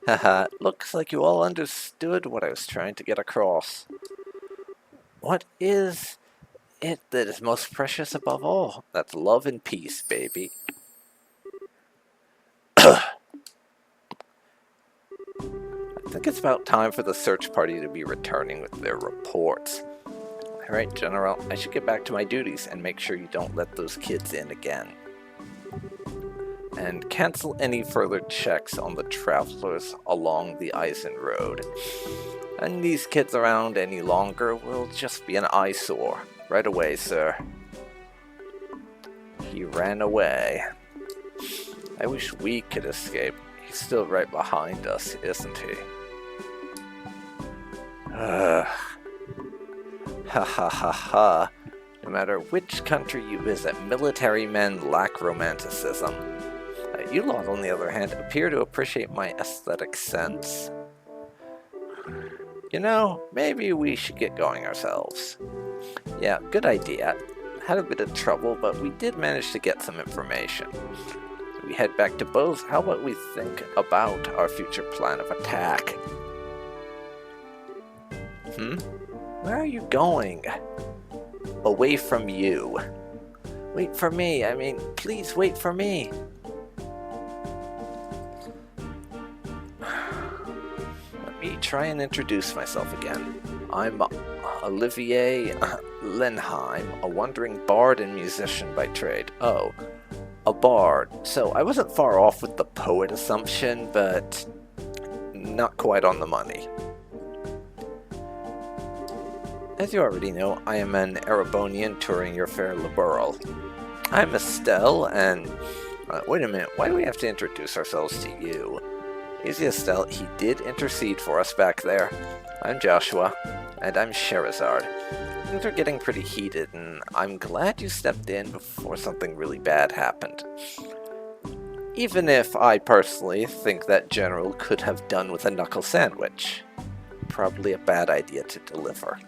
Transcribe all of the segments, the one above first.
Haha, looks like you all understood what I was trying to get across. What is it that is most precious above all? That's love and peace, baby. I think it's about time for the search party to be returning with their reports. Alright, General, I should get back to my duties and make sure you don't let those kids in again. And cancel any further checks on the travelers along the Eisen Road. And these kids around any longer will just be an eyesore. Right away, sir. He ran away. I wish we could escape. He's still right behind us, isn't he? Ha ha ha ha. No matter which country you visit, military men lack romanticism. You lot, on the other hand, appear to appreciate my aesthetic sense. You know, maybe we should get going ourselves. Yeah, good idea. Had a bit of trouble, but we did manage to get some information. We head back to Bose. How about we think about our future plan of attack? Where are you going? Away from you. Wait for me. I mean, please wait for me. Let me try and introduce myself again. I'm Olivier Lenheim, a wandering bard and musician by trade. Oh, a bard. So I wasn't far off with the poet assumption, but not quite on the money. As you already know, I am an Erebonian touring your fair liberal. I'm Estelle, and... wait a minute, why do we have to introduce ourselves to you? Easy, Estelle, he did intercede for us back there. I'm Joshua, and I'm Sherazard. Things are getting pretty heated, and I'm glad you stepped in before something really bad happened. Even if I personally think that General could have done with a knuckle sandwich. Probably a bad idea to deliver.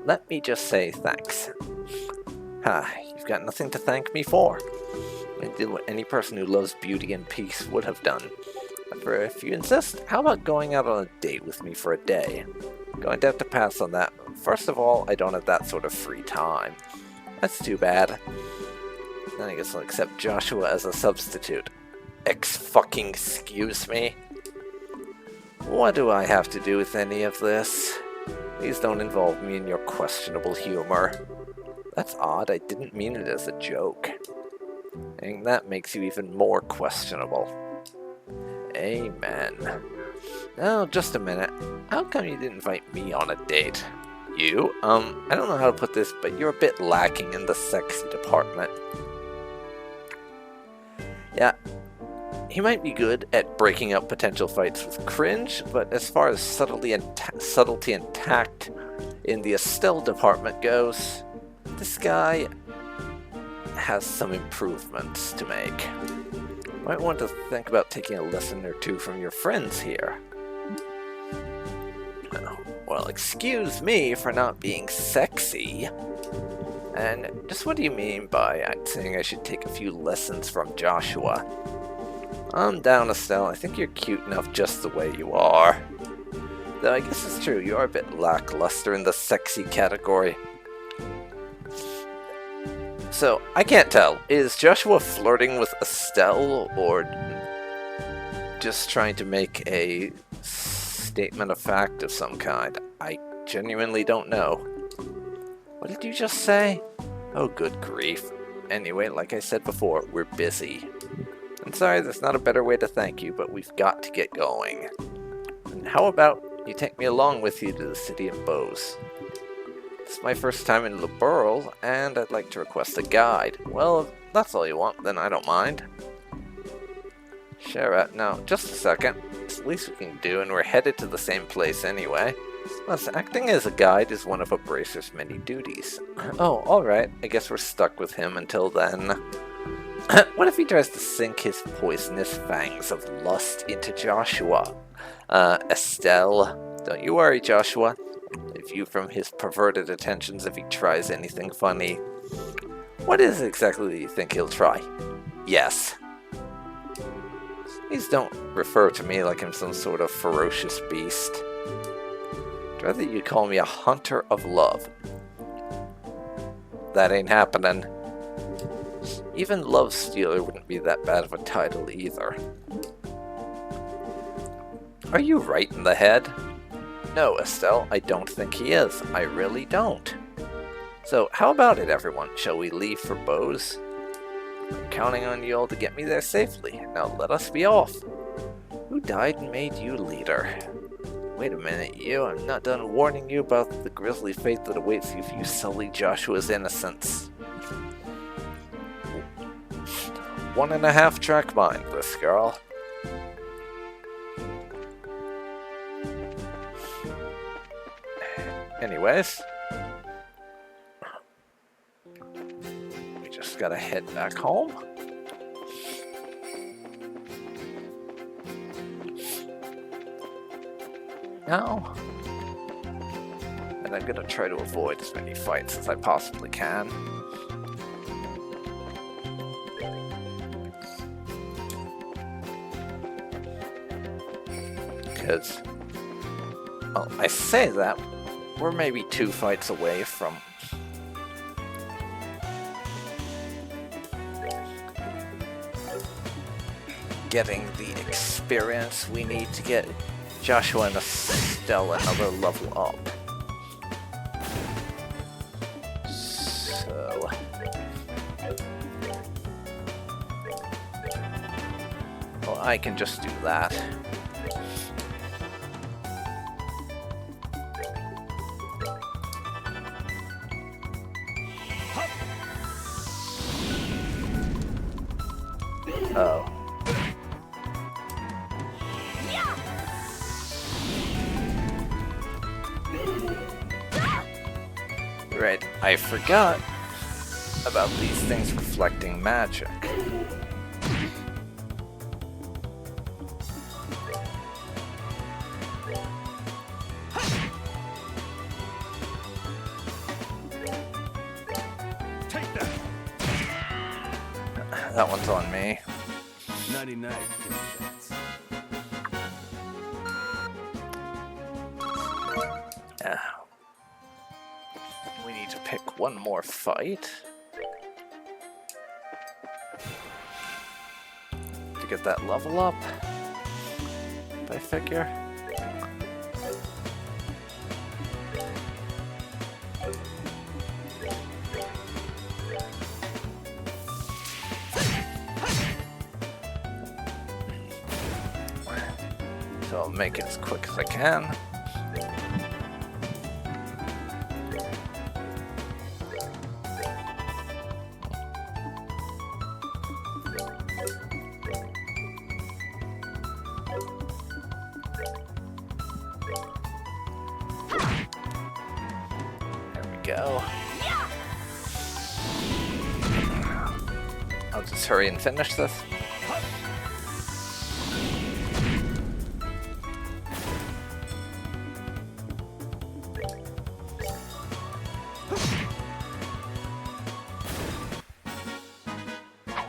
Let me just say thanks. You've got nothing to thank me for. I did what any person who loves beauty and peace would have done. However, if you insist, how about going out on a date with me for a day? Going to have to pass on that. First of all, I don't have that sort of free time. That's too bad. Then I guess I'll accept Joshua as a substitute. Excuse me? What do I have to do with any of this? Please don't involve me in your questionable humor. That's odd, I didn't mean it as a joke. And that makes you even more questionable. Amen. Now, just a minute. How come you didn't invite me on a date? You? I don't know how to put this, but you're a bit lacking in the sexy department. Yeah, he might be good at breaking up potential fights with cringe, but as far as subtlety and tact in the Estelle department goes, this guy has some improvements to make. Might want to think about taking a lesson or two from your friends here. Well, excuse me for not being sexy. And just what do you mean by saying I should take a few lessons from Joshua? I'm down, Estelle. I think you're cute enough just the way you are. Though I guess it's true, you are a bit lackluster in the sexy category. So, I can't tell. Is Joshua flirting with Estelle, or just trying to make a statement of fact of some kind? I genuinely don't know. What did you just say? Oh, good grief. Anyway, like I said before, we're busy. I'm sorry there's not a better way to thank you, but we've got to get going. And how about you take me along with you to the city of Bose? It's my first time in Liberal, and I'd like to request a guide. Well, if that's all you want, then I don't mind. Sure, now, just a second. It's the least we can do, and we're headed to the same place anyway. Plus, acting as a guide is one of a bracer's many duties. Oh, alright. I guess we're stuck with him until then. What if he tries to sink his poisonous fangs of lust into Joshua? Estelle, don't you worry, Joshua. View from his perverted attentions if he tries anything funny. What is it exactly that you think he'll try? Yes. Please don't refer to me like I'm some sort of ferocious beast. I'd rather you call me a hunter of love. That ain't happening. Even Love Stealer wouldn't be that bad of a title either. Are you right in the head? No, Estelle, I don't think he is. I really don't. So, how about it, everyone? Shall we leave for Bose? I'm counting on you all to get me there safely. Now let us be off. Who died and made you leader? Wait a minute, you. I'm not done warning you about the grisly fate that awaits you if you sully Joshua's innocence. 1.5 track mind, this girl. Anyways, we just gotta head back home. Now, and I'm gonna try to avoid as many fights as I possibly can. Because, well, I say that, we're maybe 2 fights away from getting the experience we need to get Joshua and Estelle another level up. So, well, I can just do that. Oh. Right, I forgot about these things reflecting magic. Take that. That one's on me. 99. Yeah. We need to pick one more fight to get that level up, I figure. So I'll make it as quick as I can. Go. I'll just hurry and finish this.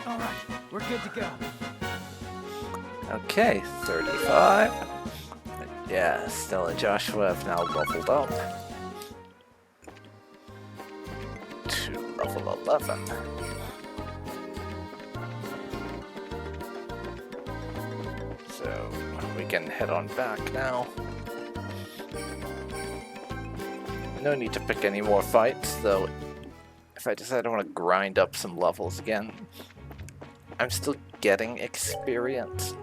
All right, we're good to go. Okay, 35. Yeah, Stella and Joshua have now leveled up to level 11. So we can head on back now. No need to pick any more fights, though. If I decide I want to grind up some levels again, I'm still getting experience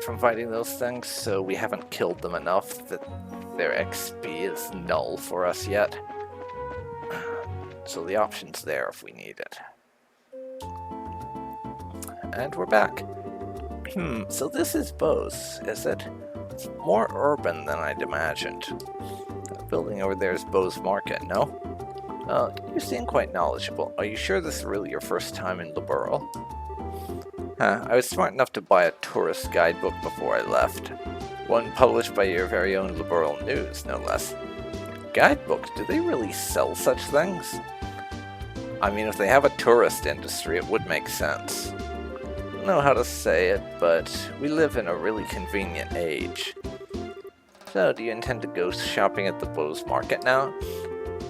from fighting those things, so we haven't killed them enough that their XP is null for us yet. So the option's there if we need it. And we're back. So this is Bose, is it? It's more urban than I'd imagined. That building over there is Bose Market, no? You seem quite knowledgeable. Are you sure this is really your first time in Liberal? I was smart enough to buy a tourist guidebook before I left. One published by your very own Liberal News, no less. Guidebooks? Do they really sell such things? I mean, if they have a tourist industry, it would make sense. know how to say it, but we live in a really convenient age. So, do you intend to go shopping at the Bose market now?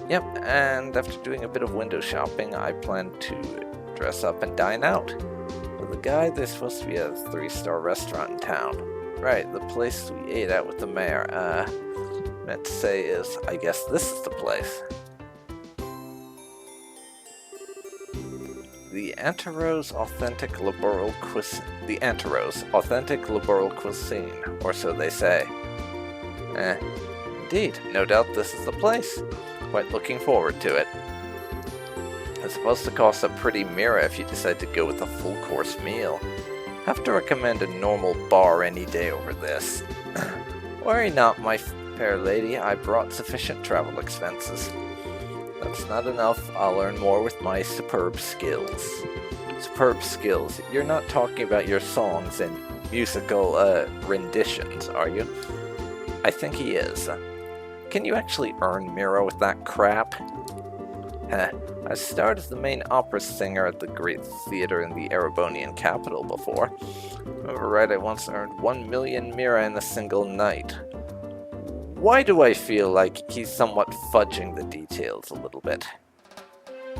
Yep, and after doing a bit of window shopping, I plan to dress up and dine out. With the guy, there's supposed to be a 3-star restaurant in town. Right, the place we ate at with the mayor. Meant to say is, I guess this is the place. The Anteros Authentic Liberal Cuisine. The Anteros Authentic Liberal Cuisine, or so they say. Indeed, no doubt this is the place. Quite looking forward to it. It's supposed to cost a pretty mirror if you decide to go with a full-course meal. Have to recommend a normal bar any day over this. Worry not, my fair lady, I brought sufficient travel expenses. That's not enough, I'll earn more with my superb skills. Superb skills? You're not talking about your songs and musical, renditions, are you? I think he is. Can you actually earn Miro with that crap? I starred as the main opera singer at the great theater in the Erebonian capital before. Remember right, I once earned 1 million Mira in a single night. Why do I feel like he's somewhat fudging the details a little bit?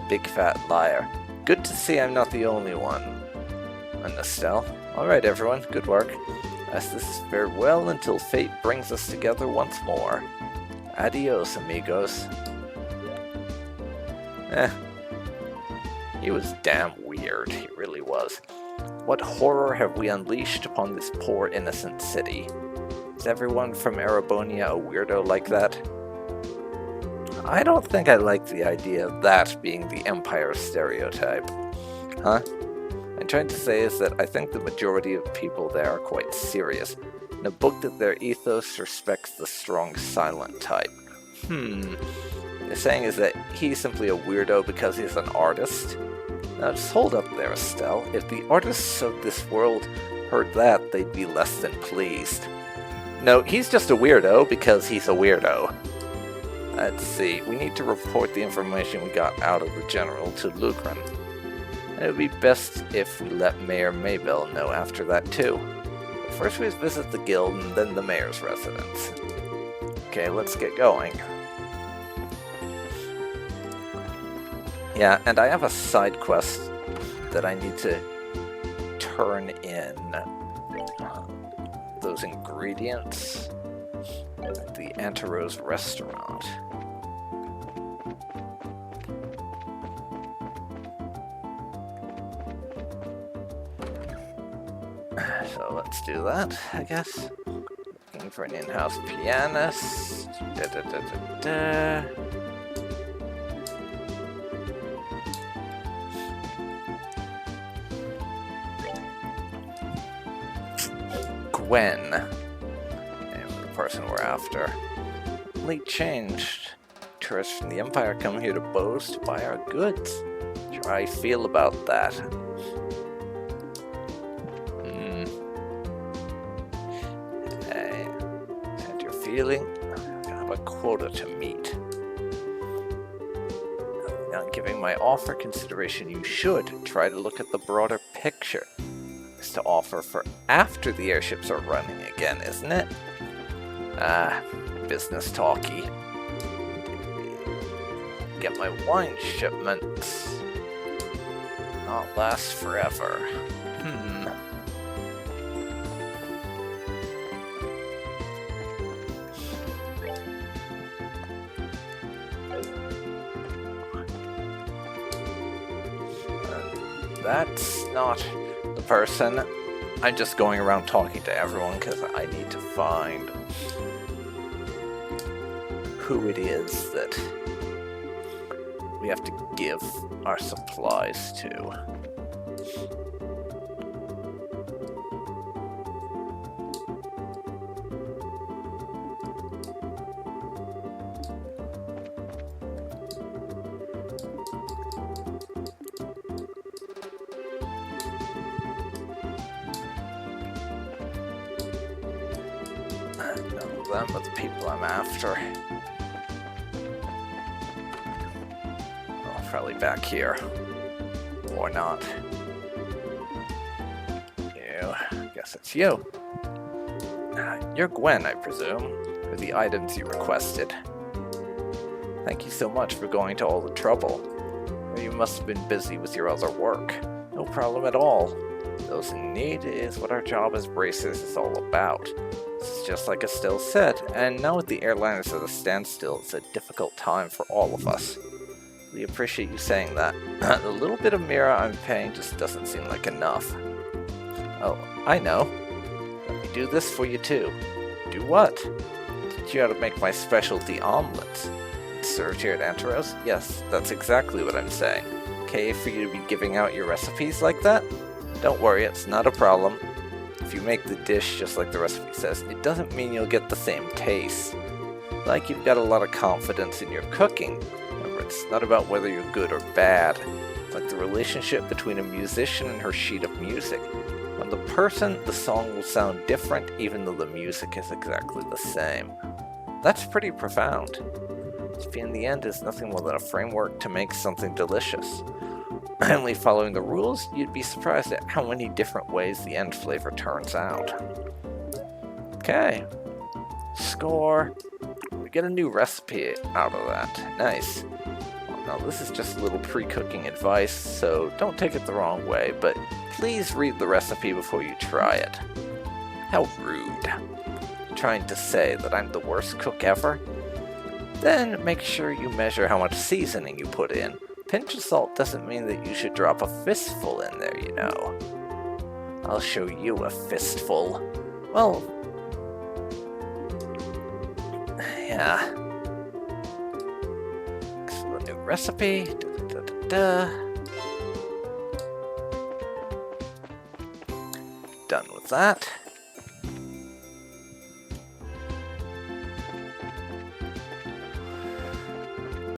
Big fat liar. Good to see I'm not the only one. And Estelle. Alright everyone, good work. As this is farewell until fate brings us together once more. Adios, amigos. He was damn weird, he really was. What horror have we unleashed upon this poor innocent city? Is everyone from Erebonia a weirdo like that? I don't think I like the idea of that being the Empire stereotype. Huh? I'm trying to say is that I think the majority of people there are quite serious, in a book that their ethos respects the strong silent type. You're saying is that he's simply a weirdo because he's an artist? Now just hold up there, Estelle. If the artists of this world heard that, they'd be less than pleased. No, he's just a weirdo because he's a weirdo. Let's see, we need to report the information we got out of the General to Lugren. It would be best if we let Mayor Maybell know after that too. But first we visit the guild and then the mayor's residence. Okay, let's get going. Yeah, and I have a side quest that I need to turn in those ingredients at the Anteros restaurant. So let's do that, I guess. Looking for an in-house pianist. Gwen. Name of the person we're after. Only changed. Tourists from the Empire come here to Bose to buy our goods. How I feel about that. Hey, is that your feeling? I have a quota to meet. Not giving my offer consideration, you should try to look at the broader picture. Is to offer for after the airships are running again, isn't it? Business talky. Get my wine shipments. Not last forever. That's not the person. I'm just going around talking to everyone because I need to find who it is that we have to give our supplies to. None of them are the people I'm after. Oh, probably back here. Or not. Yes, it's you. You're Gwen, I presume, for the items you requested. Thank you so much for going to all the trouble. You must have been busy with your other work. No problem at all. Those in need is what our job as bracers is all about. This is just like Estelle said, and now with the airline is at a standstill, it's a difficult time for all of us. We appreciate you saying that. The little bit of mirror I'm paying just doesn't seem like enough. Oh, I know. Let me do this for you too. Do what? Teach you how to make my specialty omelets. Served here at Antaros? Yes, that's exactly what I'm saying. Okay for you to be giving out your recipes like that? Don't worry, it's not a problem. If you make the dish just like the recipe says, it doesn't mean you'll get the same taste. Like you've got a lot of confidence in your cooking. Remember, it's not about whether you're good or bad. It's like the relationship between a musician and her sheet of music. On the person, the song will sound different even though the music is exactly the same. That's pretty profound. Recipe in the end is nothing more than a framework to make something delicious. Only following the rules, you'd be surprised at how many different ways the end flavor turns out. Okay. Score. We get a new recipe out of that. Nice. Now this is just a little pre-cooking advice, so don't take it the wrong way, but please read the recipe before you try it. How rude. Trying to say that I'm the worst cook ever? Then make sure you measure how much seasoning you put in. Pinch of salt doesn't mean that you should drop a fistful in there, you know. I'll show you a fistful. Well, yeah. So the new recipe. Done with that.